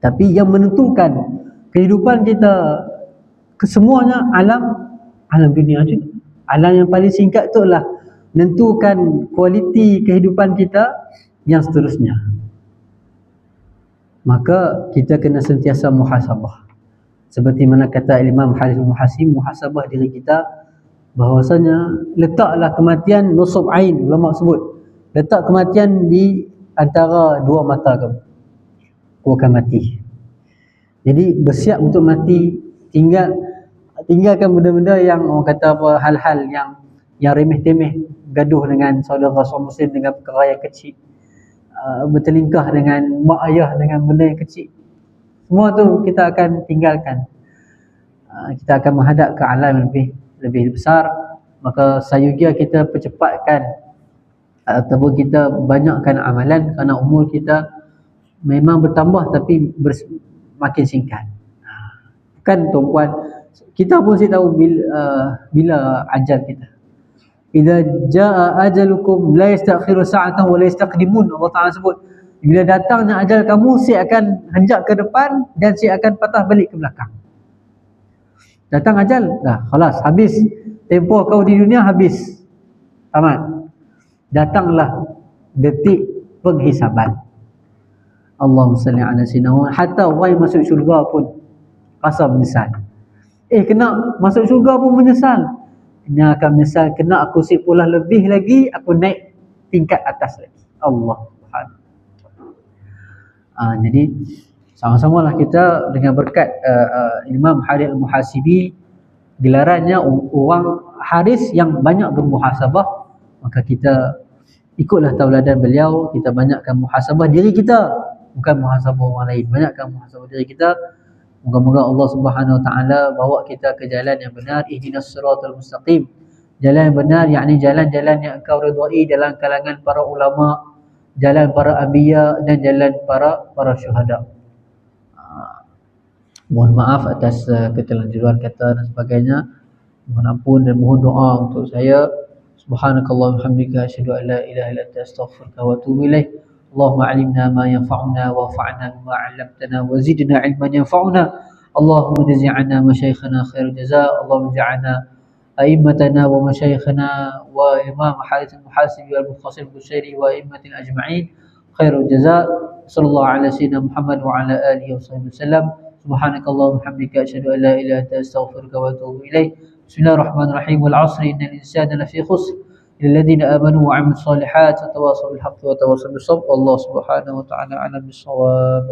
Tapi yang menentukan kehidupan kita kesemuanya alam dunia juga. Alam yang paling singkat tu lah menentukan kualiti kehidupan kita yang seterusnya. Maka kita kena sentiasa muhasabah. Seperti mana kata Imam Harith al-Muhasib, muhasabah diri kita bahwasanya letaklah kematian nusub ain, ulama sebut. Letak kematian di antara dua mata kamu. Kau akan mati. Jadi bersiap untuk mati, tinggalkan benda-benda yang orang kata apa, hal-hal yang remeh-temeh, gaduh dengan saudara muslim dengan perkara yang kecil, bertelingkah dengan mak ayah dengan benda yang kecil. Semua tu kita akan tinggalkan. Kita akan menghadap ke alam yang lebih besar. Maka sayugia kita percepatkan ataupun kita banyakkan amalan, kerana umur kita memang bertambah tapi makin singkat. Kan tuan-puan, kita pun saya tahu bila ajal kita. Idza jaa ajalukum la yastakhiru sa'atan wa la yastaqdimun. Allah Taala sebut, bila datangnya ajal kamu, saya akan henjak ke depan dan saya akan patah balik ke belakang. Datang ajal, dah khalas, habis tempoh kau di dunia, habis, tamat. Datanglah detik penghisaban. Allahumma salli ala sayyidina. Hatta orang masuk syurga pun rasa menyesal. Kena masuk syurga pun menyesal. Kena akan menyesal, kena aku pula lebih lagi, aku naik tingkat atas lagi. Allah Subhanahu. Jadi sama-samalah kita dengan berkat Imam Harith al-Muhasibi, gelarannya orang Haris yang banyak bermuhasabah, maka kita ikutlah tauladan beliau, kita banyakkan muhasabah diri kita, bukan muhasabah orang lain, banyakkan muhasabah diri kita. Moga-moga Allah Subhanahu Wa Taala bawa kita ke jalan yang benar. Ihdinas siratal mustaqim. Jalan yang benar, yakni jalan-jalan yang engkau redai, jalan kalangan para ulama, jalan para anbiya dan jalan para syuhada. Mohon maaf atas keterlanjuran kata dan sebagainya. Mohon ampun dan mohon doa untuk saya. Subhanakallahumma hamdika asyhadu an la ilaha illa anta astaghfiruka wa atubu ilaik. Allahumma 'allimna ma yanfa'una wanfa'na bima 'allamtana wa zidna 'ilman yanfa'una. Allahumma jzi' 'anna masyayikhana khairul jazaa. Allahumma ij'alna a'immatana wa masyayikhana wa imam Harith al-Muhasibi wal Mukhtasir al-Bushairi wa a'immatil ajma'in khairul jazaa. Sallallahu ala sayyidina Muhammad wa ala alihi wa sahbihi wasallam. Subhanakallahumma hamdika asyhadu an la ilaha illa anta astaghfiruka wa atubu ilaik. Bismillahirrahmanirrahim. Wal 'asri innal insana lafi khusr الذين آمنوا وعملوا الصالحات وتواصوا بالحق وتواصوا بالصبر. والله سبحانه وتعالى أعلم بالصواب.